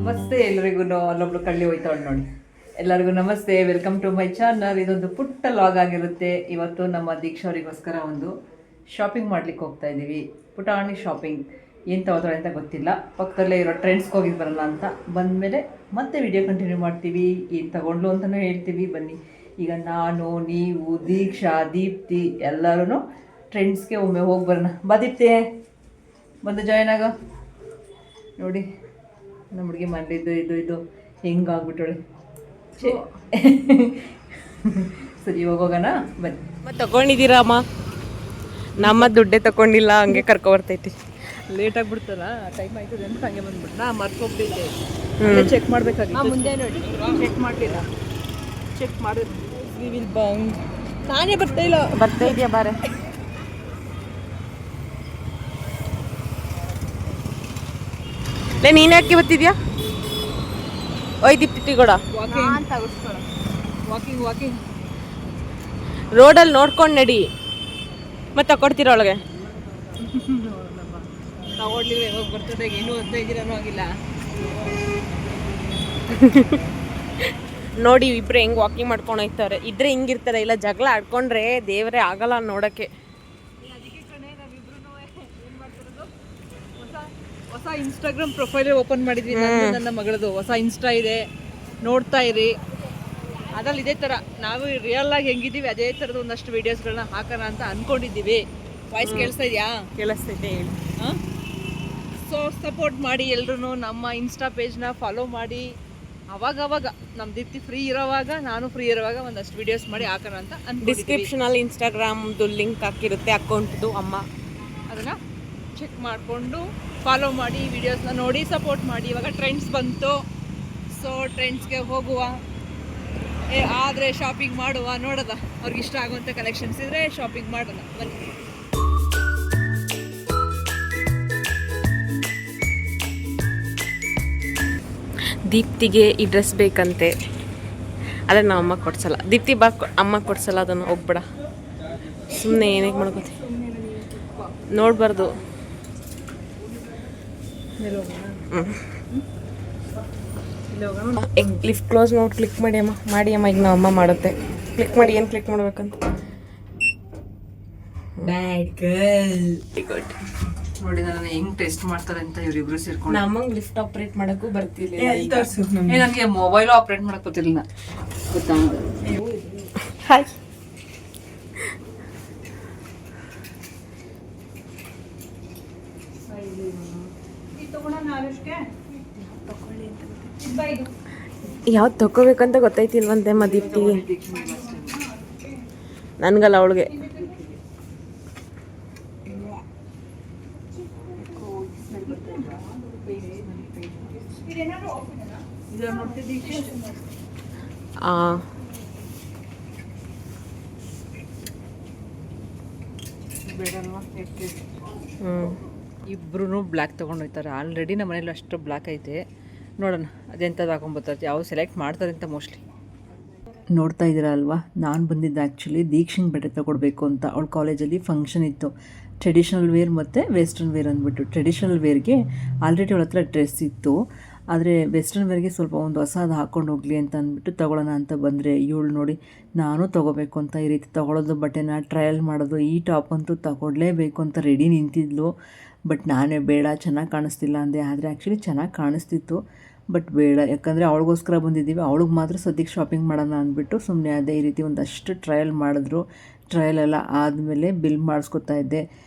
ನಮಸ್ತೆ ಎಲ್ರಿಗೂ. ಅಲ್ಲೊಬ್ಳು ಕಳ್ಳಿ ಹೋಯ್ತಾಳು ನೋಡಿ. ಎಲ್ಲರಿಗೂ ನಮಸ್ತೆ, ವೆಲ್ಕಮ್ ಟು ಮೈ ಚಾನಲ್. ಇದೊಂದು ಪುಟ್ಟ ಲಾಗ್ ಆಗಿರುತ್ತೆ. ಇವತ್ತು ನಮ್ಮ ದೀಕ್ಷಾ ಅವರಿಗೋಸ್ಕರ ಒಂದು ಶಾಪಿಂಗ್ ಮಾಡ್ಲಿಕ್ಕೆ ಹೋಗ್ತಾ ಇದ್ದೀವಿ. ಪುಟಾಣಿ ಶಾಪಿಂಗ್. ಏನು ತಗೋತಾಳೆ ಅಂತ ಗೊತ್ತಿಲ್ಲ. ಪಕ್ಕದಲ್ಲೇ ಇರೋ ಟ್ರೆಂಡ್ಸ್ಗೆ ಹೋಗಿ ಬರೋಣ ಅಂತ ಬಂದಮೇಲೆ ಮತ್ತೆ ವಿಡಿಯೋ ಕಂಟಿನ್ಯೂ ಮಾಡ್ತೀವಿ. ಏನು ತಗೊಂಡ್ಲು ಅಂತಲೂ ಹೇಳ್ತೀವಿ. ಬನ್ನಿ, ಈಗ ನಾನು, ನೀವು, ದೀಕ್ಷಾ, ದೀಪ್ತಿ ಎಲ್ಲರೂ ಟ್ರೆಂಡ್ಸ್ಗೆ ಒಮ್ಮೆ ಹೋಗಿ ಬರೋಣ. ಬಾ ದೀಪ್ತಿ, ಬಂದು ಜಾಯ್ನ್ ಆಗೋ. ನೋಡಿ ನಮ್ಮ ಹುಡುಗಿ ಮನೇಲಿದ್ದು ಇದು ಹೆಂಗಾಗ್ಬಿಟ್ಟಳೆ. ಸರಿ, ಹೋಗೋಣ ಬನ್ನಿ. ತಗೊಂಡಿದ್ದೀರಮ್ಮ? ನಮ್ಮ ದುಡ್ಡೇ ತಗೊಂಡಿಲ್ಲ, ಹಂಗೆ ಕರ್ಕೊ ಬರ್ತೈತಿ. ಲೇಟ್ ಆಗ್ಬಿಡ್ತಲ್ಲ, ಟೈಮ್ ಆಯ್ತದೆ ಅಂತ ಹಂಗೆ ಬಂದ್ಬಿಟ್ಟು ನಾ ಮರ್ಕೊಬಿಟ್ಟಿದ್ದೆ. ಚೆಕ್ ಮಾಡ್ಬೇಕಾಗಿತ್ತು. ಮುಂದೆ ನೋಡಿ, ಚೆಕ್ ಮಾಡಲಿಲ್ಲ. ಚೆಕ್ ಮಾಡಿದ್ವಿ. ನಾನೇ ಬರ್ತಾ ಇದೆಯಾ ಬಾರೆ. ನೀನ್ ಯಾಕೆ ಬರ್ತಿದ್ಯಾ? ಓಯ್ ದೀಪ್ತಿ ಕೂಡ ವಾಕಿಂಗ್ ರೋಡಲ್ಲಿ ನೋಡ್ಕೊಂಡು ನಡಿ. ಮತ್ತೆ ತಗೊಡ್ತೀರ ಒಳಗೆ? ತಗೊಳ್ಲಿಲ್ಲ. ಯಾವಾಗ ಬರ್ತದೆ? ಇನ್ನೂ 15 ದಿನನೂ ಆಗಿಲ್ಲ. ನೋಡಿ ಇಬ್ರು ಹೆಂಗ್ ವಾಕಿಂಗ್ ಮಾಡ್ಕೊಂಡು ಹೋಗ್ತಾರೆ. ಇದ್ರೆ ಹಿಂಗಿರ್ತಾರೆ, ಇಲ್ಲ ಜಗಳ ಆಡ್ಕೊಂಡ್ರೆ ದೇವರೇ ಆಗಲ್ಲ ನೋಡಕ್ಕೆ. ಹೊಸ ಇನ್ಸ್ಟಾಗ್ರಾಮ್ ಪ್ರೊಫೈಲೇ ಓಪನ್ ಮಾಡಿದ್ವಿ. ನನ್ನ ಮಗಳದು ಹೊಸ ಇನ್ಸ್ಟಾ ಇದೆ, ನೋಡ್ತಾ ಇರಿ. ಅದ್ರಲ್ಲಿ ಇದೇ ಥರ ನಾವು ರಿಯಲ್ ಆಗಿ ಹೆಂಗಿದ್ದೀವಿ ಅದೇ ಥರದ ಒಂದಷ್ಟು ವೀಡಿಯೋಸ್ಗಳನ್ನ ಹಾಕೋಣ ಅಂತ ಅಂದ್ಕೊಂಡಿದ್ದೀವಿ. ವಾಯ್ಸ್ ಕೇಳಿಸ್ತಾ ಇದೆಯಾ? ಕೇಳಿಸ್ತೈತೆ, ಹೇಳಿ. ಸೊ ಸಪೋರ್ಟ್ ಮಾಡಿ ಎಲ್ರೂ. ನಮ್ಮ ಇನ್ಸ್ಟಾ ಪೇಜ್ನ ಫಾಲೋ ಮಾಡಿ. ಅವಾಗವಾಗ ನಮ್ಮ ದೀಪ್ತಿ ಫ್ರೀ ಇರೋವಾಗ, ನಾನು ಫ್ರೀ ಇರೋವಾಗ ಒಂದಷ್ಟು ವೀಡಿಯೋಸ್ ಮಾಡಿ ಹಾಕೋಣ ಅಂತ ಡಿಸ್ಕ್ರಿಪ್ಷನಲ್ಲಿ ಇನ್ಸ್ಟಾಗ್ರಾಮ್ದು ಲಿಂಕ್ ಹಾಕಿರುತ್ತೆ, ಅಕೌಂಟ್ದು. ಅಮ್ಮ ಅದನ್ನು ಚೆಕ್ ಮಾಡಿಕೊಂಡು ಫಾಲೋ ಮಾಡಿ, ವೀಡಿಯೋಸ್ನ ನೋಡಿ ಸಪೋರ್ಟ್ ಮಾಡಿ. ಇವಾಗ ಟ್ರೆಂಡ್ಸ್ ಬಂತು, ಸೊ ಟ್ರೆಂಡ್ಸ್ಗೆ ಹೋಗುವ. ಆದರೆ ಶಾಪಿಂಗ್ ಮಾಡುವ, ನೋಡೋದ ಅವ್ರಿಗೆ ಇಷ್ಟ ಆಗುವಂಥ ಕಲೆಕ್ಷನ್ಸ್ ಇದ್ದರೆ ಶಾಪಿಂಗ್ ಮಾಡೋಣ. ಬನ್ನಿ. ದೀಪ್ತಿಗೆ ಈ ಡ್ರೆಸ್ ಬೇಕಂತೆ, ಅದೇ ನಾವು ಅಮ್ಮ ಕೊಡ್ಸಲ್ಲ. ದೀಪ್ತಿ ಬಾ, ಅಮ್ಮ ಕೊಡ್ಸಲ್ಲ ಅದನ್ನು. ಹೋಗ್ಬೇಡ ಸುಮ್ಮನೆ, ಏನಕ್ಕೆ ಮಾಡ್ಕೋತಿ, ನೋಡಬಾರ್ದು. ಲಿಫ್ಟ್ ಕ್ಲೋಸ್ ನೋಡಿ ಕ್ಲಿಕ್ ಮಾಡಿ ಅಮ್ಮ. ಮಾಡಿ ಅಮ್ಮ, ಈಗ ನಾವು ಅಮ್ಮ ಮಾಡುತ್ತೆ. ಕ್ಲಿಕ್ ಮಾಡಿ. ಏನು ಕ್ಲಿಕ್ ಮಾಡ್ಬೇಕಂತ? Bad girl. ಗುಡ್. ನೋಡಿ ನಾನು ಹೆಂಗ್ ಟೆಸ್ಟ್ ಮಾಡ್ತಾರೆ ಅಂತ ಇವರಿಬ್ರು ಸೇರ್ಕೊಂಡು. ನಮ್ಮಂಗೆ ಲಿಫ್ಟ್ ಆಪರೇಟ್ ಮಾಡೋಕ್ಕೂ ಬರ್ತಿರ್ಲಿಲ್ಲ. ನನಗೆ ಮೊಬೈಲು ಆಪರೇಟ್ ಮಾಡಕ್ ಗೊತ್ತಿರಲಿಲ್ಲ, ಗೊತ್ತಾ? ಹಾಯ್. ಯಾವ್ದು ತಗೋಬೇಕಂತ ಗೊತ್ತೈತಿಲ್ವಂತೆ ದೀಪ್ತಿಗೆ. ನನ್ಗಲ್ಲ, ಅವಳಿಗೆ. ಇಬ್ರು ಬ್ಲ್ಯಾಕ್ ತೊಗೊಂಡು ಹೋಗ್ತಾರೆ. ಆಲ್ರೆಡಿ ನಮ್ಮ ಮನೇಲಿ ಅಷ್ಟು ಬ್ಲ್ಯಾಕ್ ಐತೆ. ನೋಡೋಣ ಅದೆಂಥದ್ದು ಹಾಕೊಂಡ್ಬರ್ತಾರೆ, ಯಾವ ಸೆಲೆಕ್ಟ್ ಮಾಡ್ತಾರೆ ಅಂತ. ಮೋಸ್ಟ್ಲಿ ನೋಡ್ತಾ ಇದ್ದೀರಾ ಅಲ್ವಾ, ನಾನು ಬಂದಿದ್ದೆ ಆ್ಯಕ್ಚುಲಿ ದೀಕ್ಷಿಂಗ್ ಬಟ್ಟೆ ತೊಗೊಡ್ಬೇಕು ಅಂತ. ಅವಳ ಕಾಲೇಜಲ್ಲಿ ಫಂಕ್ಷನ್ ಇತ್ತು, ಟ್ರೆಡಿಷ್ನಲ್ ವೇರ್ ಮತ್ತು ವೆಸ್ಟರ್ನ್ ವೇರ್ ಅಂದ್ಬಿಟ್ಟು. ಟ್ರೆಡಿಷ್ನಲ್ ವೇರ್ಗೆ ಆಲ್ರೆಡಿ ಅವಳ ಹತ್ರ ಡ್ರೆಸ್ ಇತ್ತು, ಆದರೆ ವೆಸ್ಟರ್ನ್ ವೇರ್ಗೆ ಸ್ವಲ್ಪ ಒಂದು ಹೊಸದು ಹಾಕ್ಕೊಂಡು ಹೋಗಲಿ ಅಂತ ಅಂದ್ಬಿಟ್ಟು ತೊಗೊಳ್ಳೋಣ ಅಂತ ಬಂದರೆ, ಇವಳು ನೋಡಿ ನಾನು ತೊಗೋಬೇಕು ಅಂತ ಈ ರೀತಿ ತೊಗೊಳೋದು, ಬಟ್ಟೆನ ಟ್ರಯಲ್ ಮಾಡೋದು. ಈ ಟಾಪ್ ಅಂತೂ ತಗೊಳ್ಳೇಬೇಕು ಅಂತ ರೆಡಿ ನಿಂತಿದ್ಲು. ಬಟ್ ನಾನೇ ಬೇಡ, ಚೆನ್ನಾಗಿ ಕಾಣಿಸ್ತಿಲ್ಲ ಅಂದೆ. ಆದರೆ ಆ್ಯಕ್ಚುಲಿ ಚೆನ್ನಾಗಿ ಕಾಣಿಸ್ತಿತ್ತು, ಬಟ್ ಬೇಡ, ಯಾಕಂದರೆ ಅವಳಿಗೋಸ್ಕರ ಬಂದಿದ್ದೀವಿ, ಅವಳಿಗೆ ಮಾತ್ರ ಸದ್ಯಕ್ಕೆ ಶಾಪಿಂಗ್ ಮಾಡೋಣ ಅಂದ್ಬಿಟ್ಟು ಸುಮ್ಮನೆ ಅದೇ. ಈ ರೀತಿ ಒಂದಷ್ಟು ಟ್ರಯಲ್ ಮಾಡಿದ್ರು. ಟ್ರಯಲ್ ಎಲ್ಲ ಆದಮೇಲೆ ಬಿಲ್ ಮಾಡಿಸ್ಕೊತಾ ಇದ್ದೆ.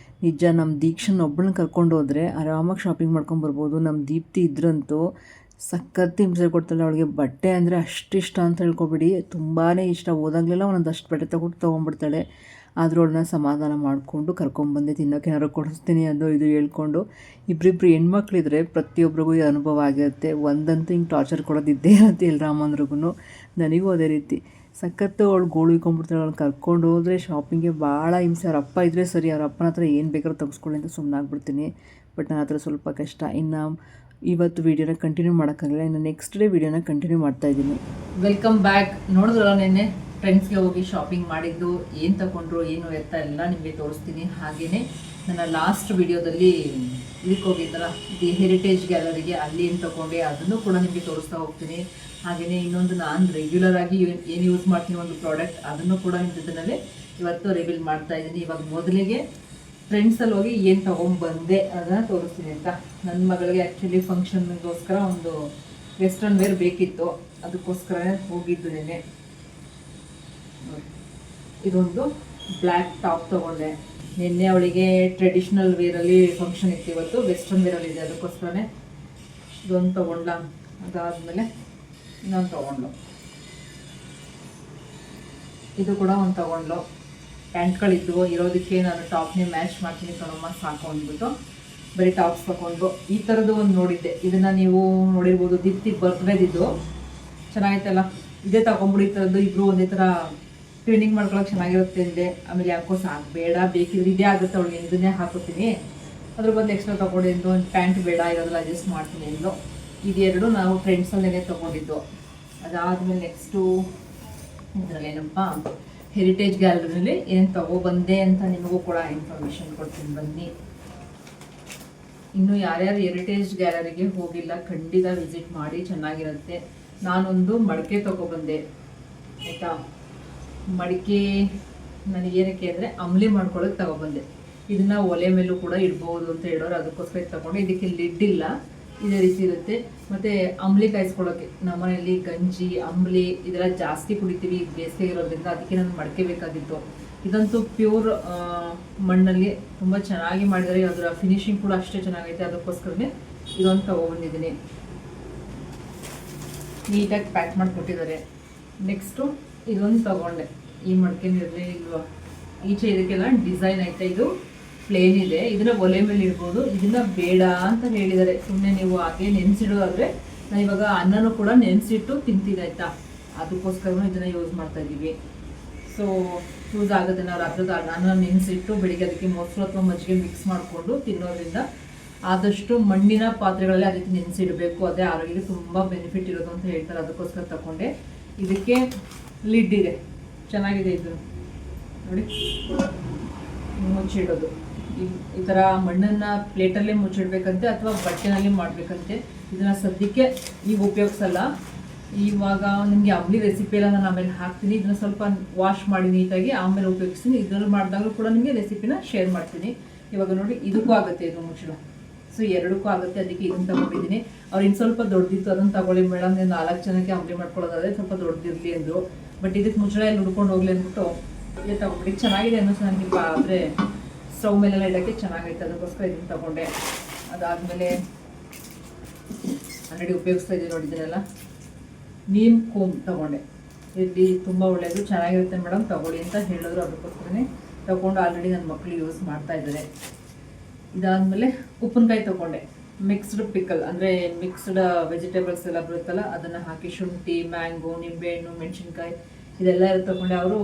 ನಿಜ, ನಮ್ಮ ದೀಕ್ಷನ್ ಒಬ್ಬಳನ್ನ ಕರ್ಕೊಂಡು ಹೋದರೆ ಆರಾಮಾಗಿ ಶಾಪಿಂಗ್ ಮಾಡ್ಕೊಂಬರ್ಬೋದು. ನಮ್ಮ ದೀಪ್ತಿ ಇದ್ರಂತೂ ಸಖತ್ ಹಿಂಸೆ ಕೊಡ್ತಾಳೆ. ಅವಳಿಗೆ ಬಟ್ಟೆ ಅಂದರೆ ಅಷ್ಟು ಇಷ್ಟ ಅಂತ ಹೇಳ್ಕೊಬಿಡಿ, ತುಂಬಾ ಇಷ್ಟ. ಹೋದಾಗಲೆಲ್ಲ ಒಂದಷ್ಟು ಬಟ್ಟೆ ತೊಗೊಂಡ್ಬಿಡ್ತಾಳೆ. ಆದರೂ ಅವಳನ್ನ ಸಮಾಧಾನ ಮಾಡಿಕೊಂಡು ಕರ್ಕೊಂಬಂದೆ. ತಿನ್ನೋಕೆ ಏನಾದ್ರು ಕೊಡಿಸ್ತೀನಿ ಅದು ಇದು ಹೇಳ್ಕೊಂಡು. ಇಬ್ಬರಿಬ್ರು ಹೆಣ್ಮಕ್ಳಿದ್ರೆ ಪ್ರತಿಯೊಬ್ಬರಿಗೂ ಈ ಅನುಭವ ಆಗಿರುತ್ತೆ. ಒಂದಂತೂ ಹಿಂಗೆ ಟಾರ್ಚರ್ ಕೊಡೋದಿದ್ದೇ ಇರುತ್ತೆ ಎಲ್ಲರಮ್ಮಂದ್ರಿಗೂ. ನನಗೂ ಅದೇ ರೀತಿ ಸಖತ್ತು. ಅವಳು ಗೋಳು ಇಕ್ಕೊಂಡ್ಬಿಡ್ತಾಳೆ. ಅವಳು ಕರ್ಕೊಂಡು ಹೋದರೆ ಶಾಪಿಂಗ್ಗೆ ಭಾಳ ಹಿಂಸೆ. ಅವ್ರ ಅಪ್ಪ ಇದ್ದರೆ ಸರಿ, ಅವ್ರ ಅಪ್ಪನ ಹತ್ರ ಏನು ಬೇಕಾದ್ರೂ ತೆಗೆಸ್ಕೊಳ್ಳಿ ಅಂತ ಸುಮ್ಮನಾಗ್ಬಿಡ್ತೀನಿ. ಬಟ್ ನನ್ನ ಹತ್ರ ಸ್ವಲ್ಪ ಕಷ್ಟ. ಇನ್ನು ಇವತ್ತು ವೀಡಿಯೋನ ಕಂಟಿನ್ಯೂ ಮಾಡೋಕ್ಕಾಗಲ್ಲ, ಇನ್ನು ನೆಕ್ಸ್ಟ್ ಡೇ ವೀಡಿಯೋನ ಕಂಟಿನ್ಯೂ ಮಾಡ್ತಾಯಿದ್ದೀನಿ. Welcome back. ನೋಡಿದ್ರಲ್ಲ ನೆನ್ನೆ ಫ್ರೆಂಡ್ಸ್ಗೆ ಹೋಗಿ ಶಾಪಿಂಗ್ ಮಾಡಿದ್ದು, ಏನು ತಗೊಂಡ್ರು ಏನು ಎತ್ತ ಎಲ್ಲ ನಿಮಗೆ ತೋರಿಸ್ತೀನಿ. ಹಾಗೆಯೇ ನನ್ನ ಲಾಸ್ಟ್ ವಿಡಿಯೋದಲ್ಲಿ ಇದಕ್ಕೆ ಹೋಗಿದ್ದಲ್ಲ, ದಿ ಹೆರಿಟೇಜ್ ಗ್ಯಾಲರಿಗೆ, ಅಲ್ಲಿ ಏನು ತೊಗೊಂಡೆ ಅದನ್ನು ಕೂಡ ನಿಮಗೆ ತೋರಿಸ್ತಾ ಹೋಗ್ತೀನಿ. ಹಾಗೆಯೇ ಇನ್ನೊಂದು ನಾನು ರೆಗ್ಯುಲರ್ ಆಗಿ ಏನು ಯೂಸ್ ಮಾಡ್ತೀನಿ ಒಂದು ಪ್ರಾಡಕ್ಟ್, ಅದನ್ನು ಕೂಡ ನಿಮ್ಮ ಜೊತೆಯಲ್ಲಿ ಇವತ್ತು ರಿವೀಲ್ ಮಾಡ್ತಾ ಇದ್ದೀನಿ. ಇವಾಗ ಮೊದಲಿಗೆ ಫ್ರೆಂಡ್ಸಲ್ಲಿ ಹೋಗಿ ಏನು ತೊಗೊಂಡ್ಬಂದೆ ಅದನ್ನು ತೋರಿಸ್ತೀನಿ ಅಂತ. ನನ್ನ ಮಗಳಿಗೆ ಆ್ಯಕ್ಚುಲಿ ಫಂಕ್ಷನ್ಗೋಸ್ಕರ ಒಂದು ವೆಸ್ಟರ್ನ್ ವೇರ್ ಬೇಕಿತ್ತು, ಅದಕ್ಕೋಸ್ಕರ ಹೋಗಿದ್ದು ನೆನೆ. ಇದೊಂದು ಬ್ಲ್ಯಾಕ್ ಟಾಪ್ ತೊಗೊಂಡೆ. ನಿನ್ನೆ ಅವಳಿಗೆ ಟ್ರೆಡಿಷ್ನಲ್ ವೇರಲ್ಲಿ ಫಂಕ್ಷನ್ ಇತ್ತು, ಇವತ್ತು ವೆಸ್ಟರ್ನ್ ವೇರಲ್ಲಿ ಇದೆ, ಅದಕ್ಕೋಸ್ಕರನೇ ಇದೊಂದು ತೊಗೊಂಡ. ಅದಾದಮೇಲೆ ಇನ್ನೊಂದು ತೊಗೊಂಡ್ಲು, ಇದು ಕೂಡ ಒಂದು ತೊಗೊಂಡ್ಲು. ಪ್ಯಾಂಟ್ಗಳಿದ್ವು ಇರೋದಕ್ಕೆ ನಾನು ಟಾಪ್ನೇ ಮ್ಯಾಚ್ ಮಾಡ್ತೀನಿ ಕಣಮ್ಮ ಸಾಕು ಅಂದ್ಬಿಟ್ಟು ಬರೀ ಟಾಪ್ಸ್ ತೊಗೊಂಡು. ಈ ಥರದ್ದು ಒಂದು ನೋಡಿದ್ದೆ, ಇದನ್ನು ನೀವು ನೋಡಿರ್ಬೋದು, ದೀಪ್ತಿ ಬರ್ತ್ಡೇದಿದ್ದು ಚೆನ್ನಾಗಿತ್ತಲ್ಲ, ಇದೇ ತೊಗೊಂಬಿಡಿ. ಈ ಥರದ್ದು ಇಬ್ಬರು ಒಂದೇ ಥರ ಟ್ಯೂನಿಂಗ್ ಮಾಡ್ಕೊಳಕ್ಕೆ ಚೆನ್ನಾಗಿರುತ್ತೆ ಅಂದೆ. ಆಮೇಲೆ ಯಾಕೋ ಸಾಕು ಬೇಡ, ಬೇಕಿದ್ರೆ ಇದೇ ಆಗುತ್ತೆ ಅವಳಿಗೆ, ಇದನ್ನೇ ಹಾಕೋತೀನಿ, ಅದ್ರ ಬದಲು ಎಕ್ಸ್ಟ್ರಾ ತೊಗೊಂಡಿದ್ದು ಒಂದು ಪ್ಯಾಂಟ್ ಬೇಡ, ಇರೋದ್ರಲ್ಲಿ ಅಡ್ಜಸ್ಟ್ ಮಾಡ್ತೀನಿ ಎಂದು. ಇದೆರಡು ನಾವು ಫ್ರೆಂಡ್ಸಲ್ಲೇ ತೊಗೊಂಡಿದ್ದು. ಅದಾದಮೇಲೆ ನೆಕ್ಸ್ಟು ಇದರಲ್ಲೇನಪ್ಪ, ಹೆರಿಟೇಜ್ ಗ್ಯಾಲರಿನಲ್ಲಿ ಏನು ತೊಗೊಬಂದೆ ಅಂತ ನಿಮಗೂ ಕೂಡ ಇನ್ಫಾರ್ಮೇಷನ್ ಕೊಡ್ತೀನಿ ಬನ್ನಿ. ಇನ್ನು ಯಾರ್ಯಾರು ಹೆರಿಟೇಜ್ ಗ್ಯಾಲರಿಗೆ ಹೋಗಿಲ್ಲ ಖಂಡಿತ ವಿಸಿಟ್ ಮಾಡಿ, ಚೆನ್ನಾಗಿರುತ್ತೆ. ನಾನೊಂದು ಮಡಿಕೆ ತೊಗೊಬಂದೆ ಆಯಿತಾ. ಮಡಿಕೆ ನನಗೇನಕ್ಕೆ ಅಂದರೆ ಅಂಬ್ಲಿ ಮಾಡ್ಕೊಳ್ಳೋಕೆ ತೊಗೊಬಂದೆ. ಇದನ್ನು ಒಲೆ ಮೇಲೂ ಕೂಡ ಇಡ್ಬೋದು ಅಂತ ಹೇಳೋರು, ಅದಕ್ಕೋಸ್ಕರ ತೊಗೊಂಡು. ಇದಕ್ಕೆ ಲಿಡ್ ಇಲ್ಲ, ಇದೇ ರೀತಿ ಇರುತ್ತೆ. ಮತ್ತು ಅಂಬ್ಲಿ ಕಾಯಿಸ್ಕೊಳ್ಳೋಕ್ಕೆ ನಮ್ಮನೆಯಲ್ಲಿ ಗಂಜಿ ಅಂಬ್ಲಿ ಇದೆಲ್ಲ ಜಾಸ್ತಿ ಕುಡಿತೀವಿ ಬೇಸಿಗೆ ಇರೋದ್ರಿಂದ, ಅದಕ್ಕೆ ನನಗೆ ಮಡಿಕೆ ಬೇಕಾಗಿತ್ತು. ಇದಂತೂ ಪ್ಯೂರ್ ಮಣ್ಣಲ್ಲಿ ತುಂಬ ಚೆನ್ನಾಗಿ ಮಾಡಿದರೆ, ಅದರ ಫಿನಿಶಿಂಗ್ ಕೂಡ ಅಷ್ಟೇ ಚೆನ್ನಾಗೈತೆ, ಅದಕ್ಕೋಸ್ಕರನೇ ಇದೊಂದು ತೊಗೊಬಂದಿದ್ದೀನಿ. ನೀಟಾಗಿ ಪ್ಯಾಕ್ ಮಾಡಿಕೊಟ್ಟಿದ್ದಾರೆ. ನೆಕ್ಸ್ಟು ಇದೊಂದು ತೊಗೊಂಡೆ. ಈ ಮಡಿಕೆ ಇರಲೇ ಇಲ್ವಾ, ಈಚೆ ಇದಕ್ಕೆಲ್ಲ ಡಿಸೈನ್ ಐತೆ, ಇದು ಪ್ಲೇನ್ ಇದೆ, ಇದನ್ನ ಒಲೆ ಮೇಲೆ ಇಡ್ಬೋದು. ಇದನ್ನ ಬೇಡ ಅಂತ ಹೇಳಿದ್ದಾರೆ, ಸುಮ್ಮನೆ ನೀವು ಹಾಗೆ ನೆನೆಸಿಡೋದಾದ್ರೆ, ನಾನು ಇವಾಗ ಅನ್ನನೂ ಕೂಡ ನೆನೆಸಿಟ್ಟು ತಿಂತೀನಿ ಆಯಿತಾ, ಅದಕ್ಕೋಸ್ಕರ ಇದನ್ನು ಯೂಸ್ ಮಾಡ್ತಾ ಇದ್ದೀವಿ. ಸೊ ಯೂಸ್ ಆಗುತ್ತೆ. ನಾವು ರಾತ್ರಿ ಅನ್ನ ನೆನೆಸಿಟ್ಟು ಬೆಳಿಗ್ಗೆ ಅದಕ್ಕೆ ಮೊಸರು ಅಥವಾ ಮಜ್ಜಿಗೆ ಮಿಕ್ಸ್ ಮಾಡಿಕೊಂಡು ತಿನ್ನೋದ್ರಿಂದ ಆದಷ್ಟು ಮಣ್ಣಿನ ಪಾತ್ರೆಗಳಲ್ಲಿ ಆ ರೀತಿ ನೆನೆಸಿಡಬೇಕು, ಅದೇ ಆರೋಗ್ಯಕ್ಕೆ ತುಂಬ ಬೆನಿಫಿಟ್ ಇರೋದು ಅಂತ ಹೇಳ್ತಾರೆ, ಅದಕ್ಕೋಸ್ಕರ ತಗೊಂಡೆ. ಇದಕ್ಕೆ ಲಿಡ್ ಇದೆ, ಚೆನ್ನಾಗಿದೆ ಇದು ನೋಡಿ, ಮುಚ್ಚಿಡೋದು. ಈ ಥರ ಮಣ್ಣನ್ನು ಪ್ಲೇಟಲ್ಲೇ ಮುಚ್ಚಿಡ್ಬೇಕಂತೆ ಅಥವಾ ಬಟ್ಟೆನಲ್ಲಿ ಮಾಡಬೇಕಂತೆ. ಇದನ್ನು ಸದ್ಯಕ್ಕೆ ಈಗ ಉಪಯೋಗಿಸಲ್ಲ. ಇವಾಗ ನಿಮಗೆ ಅಂಬ್ಲಿ ರೆಸಿಪಿ ಎಲ್ಲ ನಾನು ಆಮೇಲೆ ಹಾಕ್ತೀನಿ. ಇದನ್ನು ಸ್ವಲ್ಪ ವಾಶ್ ಮಾಡಿ ನೀಟಾಗಿ ಆಮೇಲೆ ಉಪಯೋಗಿಸ್ತೀನಿ. ಇದರಲ್ಲಿ ಮಾಡಿದಾಗಲೂ ಕೂಡ ನಿಮಗೆ ರೆಸಿಪಿನ ಶೇರ್ ಮಾಡ್ತೀನಿ. ಇವಾಗ ನೋಡಿ, ಇದಕ್ಕೂ ಆಗುತ್ತೆ ಇದು ಮುಚ್ಚಳ, ಸೊ ಎರಡಕ್ಕೂ ಆಗುತ್ತೆ, ಅದಕ್ಕೆ ಇದನ್ನು ತಗೊಂಡಿದ್ದೀನಿ. ಅವ್ರು ಇನ್ನು ಸ್ವಲ್ಪ ದೊಡ್ಡದಿತ್ತು, ಅದನ್ನು ತಗೊಳ್ಳಿ ಮೇಡಮ್, ನೀವು 4 ಜನಕ್ಕೆ ಅಂಬ್ಲಿ ಮಾಡ್ಕೊಳ್ಳೋದಾದ್ರೆ ಸ್ವಲ್ಪ ದೊಡ್ಡದಿರಲಿ ಅಂದರು. ಬಟ್ ಇದಕ್ಕೆ ಮುಚ್ಚಳ ಎಲ್ಲ ಹುಡ್ಕೊಂಡು ಹೋಗ್ಲಿ ಅಂದ್ಬಿಟ್ಟು ಇದೇ ತಗೊಂಡ್ಬಿಟ್ಟು. ಚೆನ್ನಾಗಿದೆ ಅನ್ನಿಸ್ತು ನನಗೆ, ಆದರೆ ಸ್ಟವ್ ಮೇಲೆಲ್ಲ ಇಡೋಕ್ಕೆ ಚೆನ್ನಾಗೈತೆ, ಅದಕ್ಕೋಸ್ಕರ ಇದನ್ನು ತಗೊಂಡೆ. ಅದಾದಮೇಲೆ ಆಲ್ರೆಡಿ ಉಪಯೋಗಿಸ್ತಾ ಇದ್ದೀನಿ ನೋಡಿದ್ದೀರಲ್ಲ, ನೀಮ್ ಕೋಮ್ ತಗೊಂಡೆ. ಇಲ್ಲಿ ತುಂಬ ಒಳ್ಳೆಯದು, ಚೆನ್ನಾಗಿರುತ್ತೆ ಮೇಡಮ್ ತಗೊಳ್ಳಿ ಅಂತ ಹೇಳಿದ್ರು, ಅದಕ್ಕೋಸ್ಕರನೇ ತಗೊಂಡು ಆಲ್ರೆಡಿ ನನ್ನ ಮಕ್ಕಳು ಯೂಸ್ ಮಾಡ್ತಾ ಇದ್ದಾರೆ. ಇದಾದಮೇಲೆ ಉಪ್ಪಿನಕಾಯಿ ತೊಗೊಂಡೆ. ಮಿಕ್ಸ್ಡ್ ಪಿಕಲ್ ಅಂದರೆ ಮಿಕ್ಸ್ಡ್ ವೆಜಿಟೇಬಲ್ಸ್ ಎಲ್ಲ ಬರುತ್ತಲ್ಲ, ಅದನ್ನು ಹಾಕಿ ಶುಂಠಿ, ಮ್ಯಾಂಗೋ, ನಿಂಬೆಹಣ್ಣು, ಮೆಣಸಿನ್ಕಾಯಿ ಇದೆಲ್ಲ ತೊಗೊಂಡೆ. ಅವರು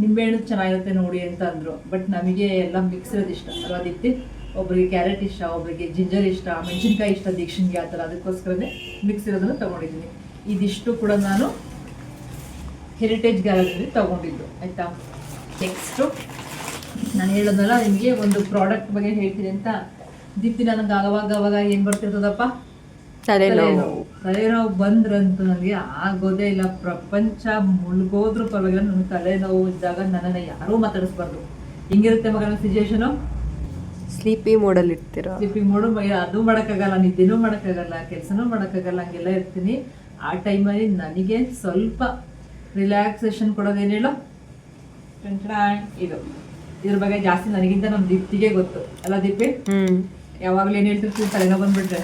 ನಿಂಬೆಹಣ್ಣು ಚೆನ್ನಾಗಿರುತ್ತೆ ನೋಡಿ ಅಂತ ಅಂದರು, ಬಟ್ ನಮಗೆ ಎಲ್ಲ ಮಿಕ್ಸ್ ಇರೋದು ಇಷ್ಟ ಅಲ್ವಾ ದೀಪ್ತಿ. ಒಬ್ಬರಿಗೆ ಕ್ಯಾರೆಟ್ ಇಷ್ಟ, ಒಬ್ಬರಿಗೆ ಜಿಂಜರ್ ಇಷ್ಟ, ಮೆಣಸಿನ್ಕಾಯಿ ಇಷ್ಟ ದೀಕ್ಷನ್ಗೆ, ಆ ಥರ, ಅದಕ್ಕೋಸ್ಕರನೇ ಮಿಕ್ಸ್ ಇರೋದನ್ನು ತೊಗೊಂಡಿದ್ದೀನಿ. ಇದಿಷ್ಟು ಕೂಡ ನಾನು ಹೆರಿಟೇಜ್ ಗ್ಯಾಲರಿಯಲ್ಲಿ ತೊಗೊಂಡಿದ್ದು ಆಯಿತಾ. ನೆಕ್ಸ್ಟು ನಾನು ಹೇಳೋದಲ್ಲ ನಿಮಗೆ ಒಂದು ಪ್ರಾಡಕ್ಟ್ ಬಗ್ಗೆ ಹೇಳ್ತೀನಿ ಅಂತ. ದೀಪ್ತಿ ನನಗೆ ಆವಾಗ ಏನು ಬರ್ತಿರ್ತದಪ್ಪ, ತಲೆನೋವು ಬಂದ್ರಂತೂ ನನಗೆ ಆಗೋದೇ ಇಲ್ಲ. ಪ್ರಪಂಚ ಮುಳುಗೋದ್ರೂ ಪರವಾಗಿಲ್ಲ, ನನಗೆ ತಲೆನೋವು ಇದ್ದಾಗ ನನ್ನನ್ನು ಯಾರೂ ಮಾತಾಡಿಸ್ಬಾರ್ದು. ಹಿಂಗಿರುತ್ತೆ ಮಗ ನನ್ನ ಸಿಚುವೇಶನು. ಸ್ಲೀಪಿ ಮೋಡಲ್ಲಿ ಇರ್ತೀರ, ಸ್ಲೀಪಿ ಮೋಡು, ಅದು ಮಾಡೋಕ್ಕಾಗಲ್ಲ, ನಿದ್ದೆನೂ ಮಾಡೋಕ್ಕಾಗಲ್ಲ, ಕೆಲಸನೂ ಮಾಡೋಕ್ಕಾಗಲ್ಲ, ಹಂಗೆಲ್ಲ ಇರ್ತೀನಿ. ಆ ಟೈಮಲ್ಲಿ ನನಗೆ ಸ್ವಲ್ಪ ರಿಲ್ಯಾಕ್ಸೇಷನ್ ಕೊಡೋದೇನು ಹೇಳೋ, ಇದು ಇದ್ರ ಬಗ್ಗೆ ಜಾಸ್ತಿ ನನಗಿಂತ ನಮ್ಮ ದೀಪ್ತಿಗೆ ಗೊತ್ತು ಅಲ್ಲ ದೀಪಿ. ಯಾವಾಗಲೂ ಏನು ಹೇಳ್ತಿರ್ತೀನಿ, ತಲೆನೋವು ಬಂದ್ಬಿಟ್ರೆ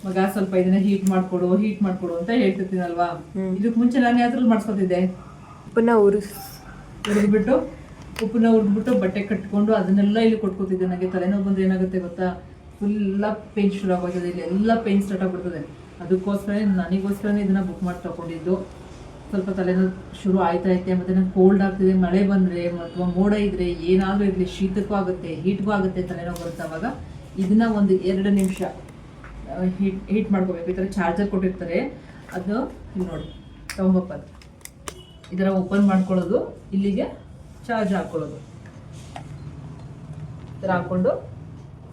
ಮಗ ಸ್ವಲ್ಪ ಇದನ್ನ ಹೀಟ್ ಮಾಡ್ಕೊಡು ಅಂತ ಹೇಳ್ತಿರ್ತೀನಲ್ವಾ. ಇದಕ್ಕೆ ಮುಂಚೆ ನಾನು ಯಾವ್ದ್ರಲ್ಲಿ ಮಾಡಿಸ್ಕೊತಿದ್ದೆ, ಉಪ್ಪನ್ನ ಹುರಿದ್ಬಿಟ್ಟು ಬಟ್ಟೆ ಕಟ್ಕೊಂಡು ಅದನ್ನೆಲ್ಲ ಇಲ್ಲಿ ಕೊಟ್ಕೋತಿದ್ದೆ. ನನಗೆ ತಲೆನೋವು ಬಂದ್ರೆ ಏನಾಗುತ್ತೆ ಗೊತ್ತಾ, ಫುಲ್ಲ ಪೇನ್ ಶುರು ಆಗೋಗ್ತದೆ, ಇಲ್ಲಿ ಎಲ್ಲ ಪೇನ್ ಸ್ಟಾರ್ಟ್ ಆಗ್ಬಿಡ್ತದೆ. ಅದಕ್ಕೋಸ್ಕರ ನನಗೋಸ್ಕರನೇ ಇದನ್ನ ಬುಕ್ ಮಾಡಿ ತಗೊಂಡಿದ್ದು. ಸ್ವಲ್ಪ ತಲೆನೋವು ಶುರು ಆಯ್ತೈತೆ, ಮತ್ತು ನಂಗೆ ಕೋಲ್ಡ್ ಆಗ್ತಿದೆ, ಮಳೆ ಬಂದರೆ ಅಥವಾ ಮೋಡ ಇದ್ದರೆ ಏನಾದರೂ ಇರಲಿ, ಶೀತಕ್ಕೂ ಆಗುತ್ತೆ ಹೀಟ್ಗೂ ಆಗುತ್ತೆ ತಲೆನೋವು ಬರುತ್ತೆ. ಅವಾಗ ಇದನ್ನ ಒಂದು 2 ನಿಮಿಷ ಹೀಟ್ ಮಾಡ್ಕೋಬೇಕು. ಈ ಥರ ಚಾರ್ಜರ್ ಕೊಟ್ಟಿರ್ತಾರೆ, ಅದು ಇಲ್ಲಿ ನೋಡಿ ತೊಗೊಂಬಪ್ಪ, ಈ ಥರ ಓಪನ್ ಮಾಡ್ಕೊಳ್ಳೋದು, ಇಲ್ಲಿಗೆ ಚಾರ್ಜ್ ಹಾಕ್ಕೊಳ್ಳೋದು. ಥರ ಹಾಕ್ಕೊಂಡು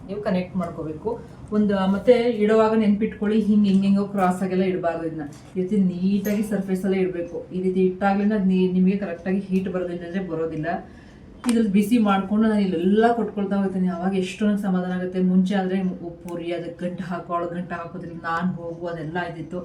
ನೀವು ಕನೆಕ್ಟ್ ಮಾಡ್ಕೋಬೇಕು. ಒಂದು ಮತ್ತೆ ಇಡುವಾಗ ನೆನ್ಪಿಟ್ಕೊಳ್ಳಿ, ಹಿಂಗೆಂಗೋ ಕ್ರಾಸ್ ಆಗೆಲ್ಲ ಇಡಬಾರ್ದು. ಇದನ್ನ ಈ ರೀತಿ ನೀಟಾಗಿ ಸರ್ಫೇಸಲ್ಲೇ ಇಡಬೇಕು. ಈ ರೀತಿ ಇಟ್ಟಾಗ್ಲಿಂದ ನಿಮಗೆ ಕರೆಕ್ಟಾಗಿ ಹೀಟ್ ಬರೋದಿಲ್ಲ ಅಂದರೆ ಬರೋದಿಲ್ಲ. ಇದ್ರಲ್ಲಿ ಬಿಸಿ ಮಾಡಿಕೊಂಡು ನಾನು ಇಲ್ಲೆಲ್ಲ ಕೊಟ್ಕೊಳ್ತಾ ಹೋಗ್ತೀನಿ. ಅವಾಗ ಎಷ್ಟು ನಂಗೆ ಸಮಾಧಾನ ಆಗುತ್ತೆ. ಮುಂಚೆ ಆದರೆ ಉಪ್ಪುರಿ ಅದಕ್ಕೆ ಗಂಟು ಹಾಕೋದ್ರಲ್ಲಿ ನಾನು ಹೋಗು ಅದೆಲ್ಲ ಇದ್ದಿತ್ತು.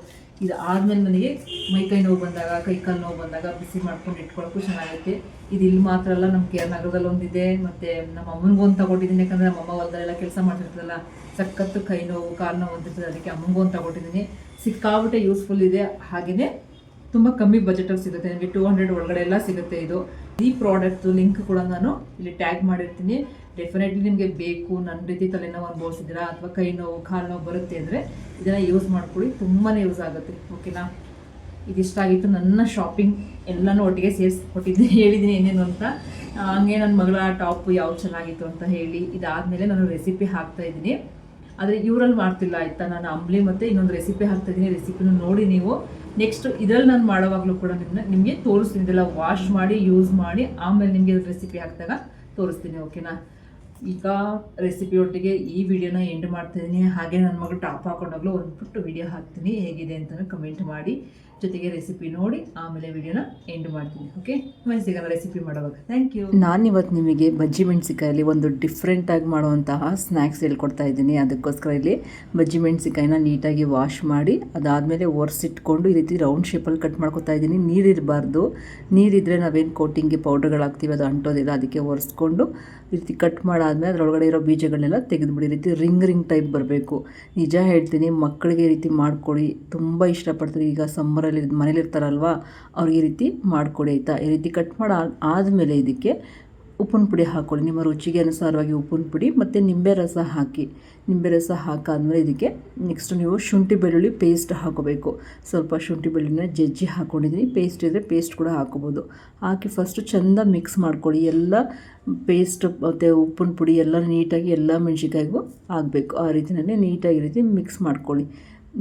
ಇದು ಆದಮೇಲೆ ನನಗೆ ಮೈಕೈ ನೋವು ಬಂದಾಗ, ಕೈಕಾಲು ನೋವು ಬಂದಾಗ ಬಿಸಿ ಮಾಡ್ಕೊಂಡು ಇಟ್ಕೊಳ್ಳೋಕ್ಕೂ ಚೆನ್ನಾಗೈತೆ. ಇದು ಇಲ್ಲಿ ಮಾತ್ರ ಅಲ್ಲ, ನಮ್ಮ ಕೆ ಆರ್ ನಗರದಲ್ಲಿ ಒಂದಿದೆ, ಮತ್ತು ನಮ್ಮ ಅಮ್ಮನಿಗೂ ಒಂದು ತಗೊಟ್ಟಿದ್ದೀನಿ. ಯಾಕಂದರೆ ನಮ್ಮ ಅಮ್ಮ ಹೊಲದಲ್ಲೆಲ್ಲ ಕೆಲಸ ಮಾಡ್ತಿರ್ತದಲ್ಲ, ಸಖತ್ತು ಕೈ ನೋವು ಕಾಲು ನೋವು ಅಂತಿರ್ತದೆ, ಅದಕ್ಕೆ ಅಮ್ಮನಿಗೂ ಒಂದು ತಗೊಟ್ಟಿದ್ದೀನಿ. ಸಿಕ್ಕಾಬಿಟ್ಟೆ ಯೂಸ್ಫುಲ್ ಇದೆ. ಹಾಗೆಯೇ ತುಂಬ ಕಮ್ಮಿ ಬಜೆಟಲ್ಲಿ ಸಿಗುತ್ತೆ ನಿಮಗೆ, 200 ಒಳಗಡೆ ಎಲ್ಲ ಸಿಗುತ್ತೆ. ಇದು ಈ ಪ್ರಾಡಕ್ಟ್ದು ಲಿಂಕ್ ಕೂಡ ನಾನು ಇಲ್ಲಿ ಟ್ಯಾಗ್ ಮಾಡಿರ್ತೀನಿ. ಡೆಫಿನೆಟ್ಲಿ ನಿಮಗೆ ಬೇಕು, ನನ್ನ ರೀತಿ ತಲೆನೋವು ಅನುಭವಿಸಿದ್ದೀರಾ ಅಥವಾ ಕೈ ನೋವು ಕಾಲು ನೋವು ಬರುತ್ತೆ ಅಂದರೆ ಇದನ್ನು ಯೂಸ್ ಮಾಡ್ಕೊಳ್ಳಿ, ತುಂಬಾ ಯೂಸ್ ಆಗುತ್ತೆ. ಓಕೆನಾ? ಇದಿಷ್ಟಾಗಿತ್ತು ನನ್ನ ಶಾಪಿಂಗ್, ಎಲ್ಲನೂ ಒಟ್ಟಿಗೆ ಸೇರಿಸಿ ಕೊಟ್ಟಿದ್ದೀನಿ, ಹೇಳಿದ್ದೀನಿ ಏನೇನು ಅಂತ. ಹಂಗೆ ನನ್ನ ಮಗಳ ಟಾಪ್ ಯಾವ್ದು ಚೆನ್ನಾಗಿತ್ತು ಅಂತ ಹೇಳಿ. ಇದಾದಮೇಲೆ ನಾನು ರೆಸಿಪಿ ಹಾಕ್ತಾಯಿದ್ದೀನಿ. ಆದರೆ ಇವರಲ್ಲಿ ಮಾಡ್ತಿಲ್ಲ ಆಯಿತಾ. ನಾನು ಅಂಬ್ಲಿ ಮತ್ತು ಇನ್ನೊಂದು ರೆಸಿಪಿ ಹಾಕ್ತಾಯಿದ್ದೀನಿ. ರೆಸಿಪಿನ ನೋಡಿ ನೀವು. ನೆಕ್ಸ್ಟ್ ಇದರಲ್ಲಿ ನಾನು ಮಾಡೋವಾಗಲೂ ಕೂಡ ನಿಮಗೆ ತೋರಿಸ್ತೀನಿ. ಇದೆಲ್ಲ ವಾಶ್ ಮಾಡಿ ಯೂಸ್ ಮಾಡಿ ಆಮೇಲೆ ನಿಮಗೆ ರೆಸಿಪಿ ಹಾಕಿದಾಗ ತೋರಿಸ್ತೀನಿ. ಓಕೆನಾ? ಈಗ ರೆಸಿಪಿ ಒಟ್ಟಿಗೆ ಈ ವಿಡಿಯೋನ ಎಂಡ್ ಮಾಡ್ತಾಯಿದ್ದೀನಿ. ಹಾಗೆ ನನ್ನ ಮಗಳು ಟಾಪ್ ಹಾಕೊಂಡಾಗಲೂ ಒಂದು ಪುಟ್ಟು ವಿಡಿಯೋ ಹಾಕ್ತೀನಿ, ಹೇಗಿದೆ ಅಂತಲೂ ಕಮೆಂಟ್ ಮಾಡಿ. ಜೊತೆಗೆ ರೆಸಿಪಿ ನೋಡಿ ಆಮೇಲೆ ವಿಡಿಯೋನ ಎಂಡ್ ಮಾಡ್ತೀನಿ. ಓಕೆ, ಸಿಗೋಣ ರೆಸಿಪಿ ಮಾಡುವಾಗ. Thank you. ನಾನಿವತ್ತು ನಿಮಗೆ ಬಜ್ಜಿ ಮೆಣಸಿಕಾಯಲ್ಲಿ ಒಂದು ಡಿಫ್ರೆಂಟಾಗಿ ಮಾಡುವಂತಹ ಸ್ನ್ಯಾಕ್ಸ್ ಹೇಳ್ಕೊಡ್ತಾ ಇದ್ದೀನಿ. ಅದಕ್ಕೋಸ್ಕರ ಇಲ್ಲಿ ಬಜ್ಜಿ ಮೆಣಸಿಕಾಯಿನ ನೀಟಾಗಿ ವಾಶ್ ಮಾಡಿ ಅದಾದಮೇಲೆ ಒರೆಸಿಟ್ಕೊಂಡು ಈ ರೀತಿ ರೌಂಡ್ ಶೇಪಲ್ಲಿ ಕಟ್ ಮಾಡ್ಕೊತಾ ಇದ್ದೀನಿ. ನೀರಿರಬಾರ್ದು. ನೀರಿದ್ದರೆ ನಾವೇನು ಕೋಟಿಂಗ್ಗೆ ಪೌಡರ್ಗಳು ಹಾಕ್ತೀವಿ ಅದು ಅಂಟೋದಿಲ್ಲ. ಅದಕ್ಕೆ ಒರೆಸ್ಕೊಂಡು ಈ ರೀತಿ ಕಟ್ ಮಾಡಾದ್ಮೇಲೆ ಅದರೊಳಗಡೆ ಇರೋ ಬೀಜಗಳನ್ನೆಲ್ಲ ತೆಗೆದುಬಿಡಿ. ಈ ರೀತಿ ರಿಂಗ್ ಟೈಪ್ ಬರಬೇಕು. ನಿಜ ಹೇಳ್ತೀನಿ, ಮಕ್ಕಳಿಗೆ ಈ ರೀತಿ ಮಾಡಿಕೊಡಿ, ತುಂಬ ಇಷ್ಟಪಡ್ತಾರೆ. ಈಗ ಸಮ್ಮರಲ್ಲಿ ಮನೇಲಿರ್ತಾರಲ್ವ, ಅವ್ರಿಗೆ ಈ ರೀತಿ ಮಾಡಿಕೊಡಿ ಆಯಿತಾ. ಈ ರೀತಿ ಕಟ್ ಮಾಡಿ ಆದಮೇಲೆ ಇದಕ್ಕೆ ಉಪ್ಪಿನ ಪುಡಿ ಹಾಕ್ಕೊಳ್ಳಿ. ನಿಮ್ಮ ರುಚಿಗೆ ಅನುಸಾರವಾಗಿ ಉಪ್ಪಿನ ಪುಡಿ ಮತ್ತು ನಿಂಬೆ ರಸ ಹಾಕಿ. ನಿಂಬೆ ರಸ ಹಾಕಾದ್ಮೇಲೆ ಇದಕ್ಕೆ ನೆಕ್ಸ್ಟ್ ನೀವು ಶುಂಠಿ ಬೆಳ್ಳುಳ್ಳಿ ಪೇಸ್ಟ್ ಹಾಕೋಬೇಕು. ಸ್ವಲ್ಪ ಶುಂಠಿ ಬೆಳ್ಳುಳ್ಳಿನ ಜಜ್ಜಿ ಹಾಕ್ಕೊಂಡಿದ್ದೀನಿ. ಪೇಸ್ಟ್ ಇದ್ದರೆ ಪೇಸ್ಟ್ ಕೂಡ ಹಾಕೋಬೋದು. ಹಾಕಿ ಫಸ್ಟು ಚೆಂದ ಮಿಕ್ಸ್ ಮಾಡ್ಕೊಳ್ಳಿ. ಎಲ್ಲ ಪೇಸ್ಟ್ ಮತ್ತು ಉಪ್ಪಿನ ಪುಡಿ ಎಲ್ಲ ನೀಟಾಗಿ ಎಲ್ಲ ಮೆಣಸಿನ್ಕಾಯಿಗೂ ಆಗಬೇಕು. ಆ ರೀತಿಯೇ ನೀಟಾಗಿ ರೀತಿ ಮಿಕ್ಸ್ ಮಾಡ್ಕೊಳ್ಳಿ.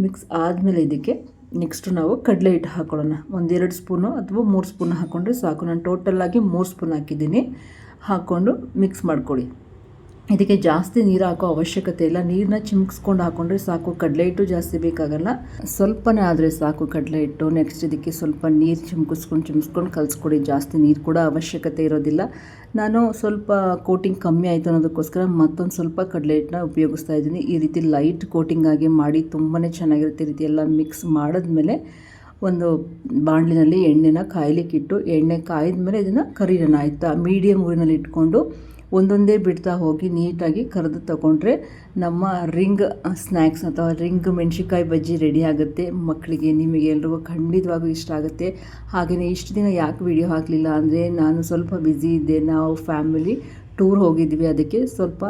ಮಿಕ್ಸ್ ಆದಮೇಲೆ ಇದಕ್ಕೆ ನೆಕ್ಸ್ಟು ನಾವು ಕಡಲೆ ಹಿಟ್ಟು ಹಾಕೊಳ್ಳೋಣ. 1-2 ಸ್ಪೂನು ಅಥವಾ 3 ಸ್ಪೂನ್ ಹಾಕ್ಕೊಂಡ್ರೆ ಸಾಕು. ನಾನು ಟೋಟಲಾಗಿ 3 ಸ್ಪೂನ್ ಹಾಕಿದ್ದೀನಿ. ಹಾಕ್ಕೊಂಡು ಮಿಕ್ಸ್ ಮಾಡ್ಕೊಳ್ಳಿ. ಇದಕ್ಕೆ ಜಾಸ್ತಿ ನೀರು ಹಾಕೋ ಅವಶ್ಯಕತೆ ಇಲ್ಲ. ನೀರನ್ನ ಚಿಮ್ಕಿಸ್ಕೊಂಡು ಹಾಕ್ಕೊಂಡ್ರೆ ಸಾಕು. ಕಡಲೆ ಹಿಟ್ಟು ಜಾಸ್ತಿ ಬೇಕಾಗಲ್ಲ, ಸ್ವಲ್ಪನೇ ಆದರೆ ಸಾಕು ಕಡಲೆ ಹಿಟ್ಟು. ನೆಕ್ಸ್ಟ್ ಇದಕ್ಕೆ ಸ್ವಲ್ಪ ನೀರು ಚಿಮ್ಸ್ಕೊಂಡು ಕಲಿಸ್ಕೊಡಿ. ಜಾಸ್ತಿ ನೀರು ಕೂಡ ಅವಶ್ಯಕತೆ ಇರೋದಿಲ್ಲ. ನಾನು ಸ್ವಲ್ಪ ಕೋಟಿಂಗ್ ಕಮ್ಮಿ ಆಯಿತು ಅನ್ನೋದಕ್ಕೋಸ್ಕರ ಮತ್ತೊಂದು ಸ್ವಲ್ಪ ಕಡಲೆ ಹಿಟ್ಟನ್ನ ಉಪಯೋಗಿಸ್ತಾ ಇದ್ದೀನಿ. ಈ ರೀತಿ ಲೈಟ್ ಕೋಟಿಂಗ್ ಆಗಿ ಮಾಡಿ ತುಂಬಾ ಚೆನ್ನಾಗಿರುತ್ತೆ. ಈ ರೀತಿ ಎಲ್ಲ ಮಿಕ್ಸ್ ಮಾಡಿದ್ಮೇಲೆ ಒಂದು ಬಾಣಲಿನಲ್ಲಿ ಎಣ್ಣೆನ ಕಾಯ್ಲಿಕ್ಕಿಟ್ಟು, ಎಣ್ಣೆ ಕಾಯ್ದ ಮೇಲೆ ಇದನ್ನು ಕರಿಯೋಣ ಆಯಿತಾ. ಮೀಡಿಯಮ್ ಊರಿನಲ್ಲಿ ಇಟ್ಕೊಂಡು ಒಂದೊಂದೇ ಬಿಡ್ತಾ ಹೋಗಿ ನೀಟಾಗಿ ಕರೆದು ತಗೊಂಡ್ರೆ ನಮ್ಮ ರಿಂಗ್ ಸ್ನ್ಯಾಕ್ಸ್ ಅಥವಾ ರಿಂಗ್ ಮೆಣಸಿನ್ಕಾಯಿ ಬಜ್ಜಿ ರೆಡಿ ಆಗುತ್ತೆ. ಮಕ್ಕಳಿಗೆ ನಿಮಗೆ ಎಲ್ರಿಗೂ ಖಂಡಿತವಾಗೂ ಇಷ್ಟ ಆಗುತ್ತೆ. ಹಾಗೆಯೇ ಇಷ್ಟು ದಿನ ಯಾಕೆ ವಿಡಿಯೋ ಹಾಕಲಿಲ್ಲ ಅಂದರೆ ನಾನು ಸ್ವಲ್ಪ ಬ್ಯುಸಿ ಇದ್ದೆ. ನಾವು ಫ್ಯಾಮಿಲಿ ಟೂರ್ ಹೋಗಿದ್ವಿ, ಅದಕ್ಕೆ ಸ್ವಲ್ಪ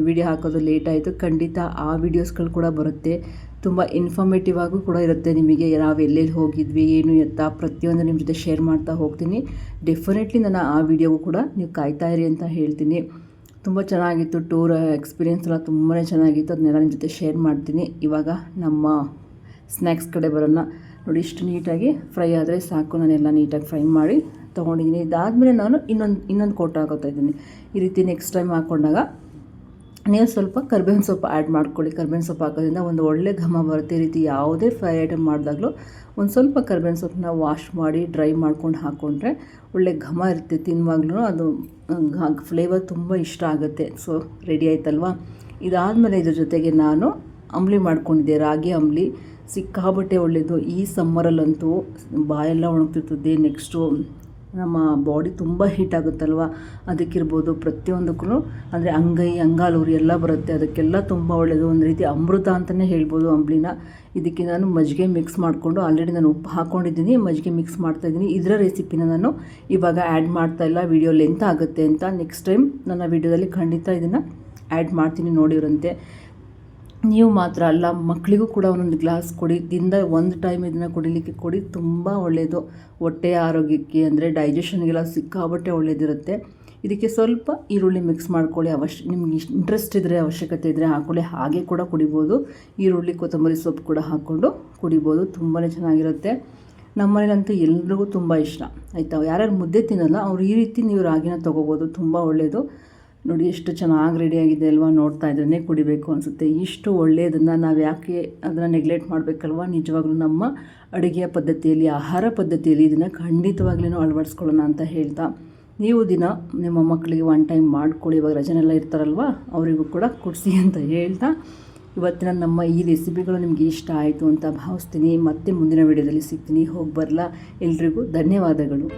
ವಿಡಿಯೋ ಹಾಕೋದು ಲೇಟ್ ಆಯಿತು. ಖಂಡಿತ ಆ ವಿಡಿಯೋಸ್ಗಳು ಕೂಡ ಬರುತ್ತೆ. ತುಂಬ ಇನ್ಫಾರ್ಮೇಟಿವ್ ಆಗೂ ಕೂಡ ಇರುತ್ತೆ. ನಿಮಗೆ ನಾವು ಎಲ್ಲೆಲ್ಲಿ ಹೋಗಿದ್ವಿ ಏನು ಎತ್ತ ಪ್ರತಿಯೊಂದು ನಿಮ್ಮ ಜೊತೆ ಶೇರ್ ಮಾಡ್ತಾ ಹೋಗ್ತೀನಿ. ಡೆಫಿನೆಟ್ಲಿ ನಾನು ಆ ವಿಡಿಯೋಗೂ ಕೂಡ ನೀವು ಕಾಯ್ತಾ ಇರಿ ಅಂತ ಹೇಳ್ತೀನಿ. ತುಂಬ ಚೆನ್ನಾಗಿತ್ತು ಟೂರ್ ಎಕ್ಸ್ಪೀರಿಯೆನ್ಸ್ ಎಲ್ಲ ತುಂಬಾ ಚೆನ್ನಾಗಿತ್ತು. ಅದನ್ನೆಲ್ಲ ನಿಮ್ಮ ಜೊತೆ ಶೇರ್ ಮಾಡ್ತೀನಿ. ಇವಾಗ ನಮ್ಮ ಸ್ನ್ಯಾಕ್ಸ್ ಕಡೆ ಬರೋಣ. ನೋಡಿ, ಇಷ್ಟು ನೀಟಾಗಿ ಫ್ರೈ ಆದರೆ ಸಾಕು. ನಾನೆಲ್ಲ ನೀಟಾಗಿ ಫ್ರೈ ಮಾಡಿ ತೊಗೊಂಡಿದ್ದೀನಿ. ಇದಾದಮೇಲೆ ನಾನು ಇನ್ನೊಂದು ಕೋಟ್ ಹಾಕೋತಾ ಇದ್ದೀನಿ. ಈ ರೀತಿ ನೆಕ್ಸ್ಟ್ ಟೈಮ್ ಹಾಕ್ಕೊಂಡಾಗ ನೀವು ಸ್ವಲ್ಪ ಕರ್ಬೇವಿನ ಸೊಪ್ಪು ಆ್ಯಡ್ ಮಾಡ್ಕೊಳ್ಳಿ. ಕರ್ಬೇವಿನ ಸೊಪ್ಪು ಹಾಕೋದ್ರಿಂದ ಒಂದು ಒಳ್ಳೆ ಘಮ ಬರುತ್ತೆ. ಈ ರೀತಿ ಯಾವುದೇ ಫ್ರೈ ಐಟಮ್ ಮಾಡಿದಾಗಲೂ ಒಂದು ಸ್ವಲ್ಪ ಕರ್ಬೇವಿನ ಸೊಪ್ಪನ್ನ ವಾಶ್ ಮಾಡಿ ಡ್ರೈ ಮಾಡ್ಕೊಂಡು ಹಾಕ್ಕೊಂಡ್ರೆ ಒಳ್ಳೆ ಘಮ ಇರುತ್ತೆ. ತಿನ್ನುವಾಗ್ಲೂ ಅದು ಫ್ಲೇವರ್ ತುಂಬ ಇಷ್ಟ ಆಗುತ್ತೆ. ಸೊ ರೆಡಿ ಆಯ್ತಲ್ವಾ. ಇದಾದಮೇಲೆ ಇದ್ರ ಜೊತೆಗೆ ನಾನು ಅಂಬ್ಲಿ ಮಾಡ್ಕೊಂಡಿದ್ದೆ, ರಾಗಿ ಅಂಬ್ಲಿ. ಸಿಕ್ಕಾಬಟ್ಟೆ ಒಳ್ಳೆಯದು. ಈ ಸಮ್ಮರಲ್ಲಂತೂ ಬಾಯೆಲ್ಲ ಒಣಗ್ತಿರ್ತದೆ. ನೆಕ್ಸ್ಟು ನಮ್ಮ ಬಾಡಿ ತುಂಬ ಹೀಟ್ ಆಗುತ್ತಲ್ವ, ಅದಕ್ಕಿರ್ಬೋದು ಪ್ರತಿಯೊಂದಕ್ಕೂ ಅಂದರೆ ಅಂಗಾಲೂರಿ ಎಲ್ಲ ಬರುತ್ತೆ. ಅದಕ್ಕೆಲ್ಲ ತುಂಬ ಒಳ್ಳೆಯದು. ಒಂದು ರೀತಿ ಅಮೃತ ಅಂತಲೇ ಹೇಳ್ಬೋದು ಅಂಬ್ಲಿನ. ಇದಕ್ಕೆ ನಾನು ಮಜ್ಜಿಗೆ ಮಿಕ್ಸ್ ಮಾಡಿಕೊಂಡು ಆಲ್ರೆಡಿ ನಾನು ಉಪ್ಪು ಹಾಕ್ಕೊಂಡಿದ್ದೀನಿ, ಮಜ್ಜಿಗೆ ಮಿಕ್ಸ್ ಮಾಡ್ತಾಯಿದ್ದೀನಿ. ಇದರ ರೆಸಿಪಿನ ನಾನು ಇವಾಗ ಆ್ಯಡ್ ಮಾಡ್ತಾಯಿಲ್ಲ, ವಿಡಿಯೋ ಲೆಂತ್ ಆಗುತ್ತೆ ಅಂತ. ನೆಕ್ಸ್ಟ್ ಟೈಮ್ ನನ್ನ ವಿಡಿಯೋದಲ್ಲಿ ಖಂಡಿತ ಇದನ್ನು ಆ್ಯಡ್ ಮಾಡ್ತೀನಿ, ನೋಡಿರಂತೆ. ನೀವು ಮಾತ್ರ ಅಲ್ಲ, ಮಕ್ಕಳಿಗೂ ಕೂಡ ಒಂದೊಂದು ಗ್ಲಾಸ್ ಕೊಡಿ. ದಿನದ ಒಂದು ಟೈಮ್ ಇದನ್ನು ಕುಡಿಲಿಕ್ಕೆ ಕೊಡಿ. ತುಂಬ ಒಳ್ಳೆಯದು ಹೊಟ್ಟೆಯ ಆರೋಗ್ಯಕ್ಕೆ, ಅಂದರೆ ಡೈಜೆಷನ್ಗೆಲ್ಲ ಸಿಕ್ಕಾಬಟ್ಟೆ ಒಳ್ಳೆಯದಿರುತ್ತೆ. ಇದಕ್ಕೆ ಸ್ವಲ್ಪ ಈರುಳ್ಳಿ ಮಿಕ್ಸ್ ಮಾಡ್ಕೊಳ್ಳಿ. ನಿಮ್ಗೆ ಇಂಟ್ರೆಸ್ಟ್ ಇದ್ದರೆ, ಅವಶ್ಯಕತೆ ಇದ್ದರೆ ಹಾಕ್ಕೊಳ್ಳಿ. ಹಾಗೆ ಕೂಡ ಕುಡಿಬೋದು. ಈರುಳ್ಳಿ ಕೊತ್ತಂಬರಿ ಸೊಪ್ಪು ಕೂಡ ಹಾಕ್ಕೊಂಡು ಕುಡಿಬೋದು. ತುಂಬಾ ಚೆನ್ನಾಗಿರುತ್ತೆ. ನಮ್ಮ ಮನೇಲಂತೂ ಎಲ್ರಿಗೂ ತುಂಬ ಇಷ್ಟ ಆಯಿತಾ. ಯಾರ್ಯಾರು ಮುದ್ದೆ ತಿನ್ನಲ್ಲ ಅವ್ರು ಈ ರೀತಿ ನೀವು ರಾಗಿನ ತೊಗೋಬೋದು. ತುಂಬ ಒಳ್ಳೆಯದು. ನೋಡಿ ಎಷ್ಟು ಚೆನ್ನಾಗಿ ರೆಡಿಯಾಗಿದೆ ಅಲ್ವಾ, ನೋಡ್ತಾ ಇದ್ರೇ ಕುಡಿಬೇಕು ಅನಿಸುತ್ತೆ. ಇಷ್ಟು ಒಳ್ಳೆಯದನ್ನು ನಾವು ಯಾಕೆ ಅದನ್ನು ನೆಗ್ಲೆಕ್ಟ್ ಮಾಡಬೇಕಲ್ವ. ನಿಜವಾಗ್ಲೂ ನಮ್ಮ ಅಡುಗೆಯ ಪದ್ಧತಿಯಲ್ಲಿ, ಆಹಾರ ಪದ್ಧತಿಯಲ್ಲಿ ಇದನ್ನು ಖಂಡಿತವಾಗ್ಲೂ ಅಳವಡಿಸ್ಕೊಳ್ಳೋಣ ಅಂತ ಹೇಳ್ತಾ, ನೀವು ದಿನ ನಿಮ್ಮ ಮಕ್ಕಳಿಗೆ 1 ಟೈಮ್ ಮಾಡಿಕೊಡಿ. ಇವಾಗ ರಜನೆಲ್ಲ ಇರ್ತಾರಲ್ವ, ಅವರಿಗೂ ಕೂಡ ಕೊಡಿಸಿ ಅಂತ ಹೇಳ್ತಾ, ಇವತ್ತಿನ ನಮ್ಮ ಈ ರೆಸಿಪಿಗಳು ನಿಮಗೆ ಇಷ್ಟ ಆಯಿತು ಅಂತ ಭಾವಿಸ್ತೀನಿ. ಮತ್ತೆ ಮುಂದಿನ ವಿಡಿಯೋದಲ್ಲಿ ಸಿಗ್ತೀನಿ. ಹೋಗಿ ಬರಲಾ. ಎಲ್ರಿಗೂ ಧನ್ಯವಾದಗಳು.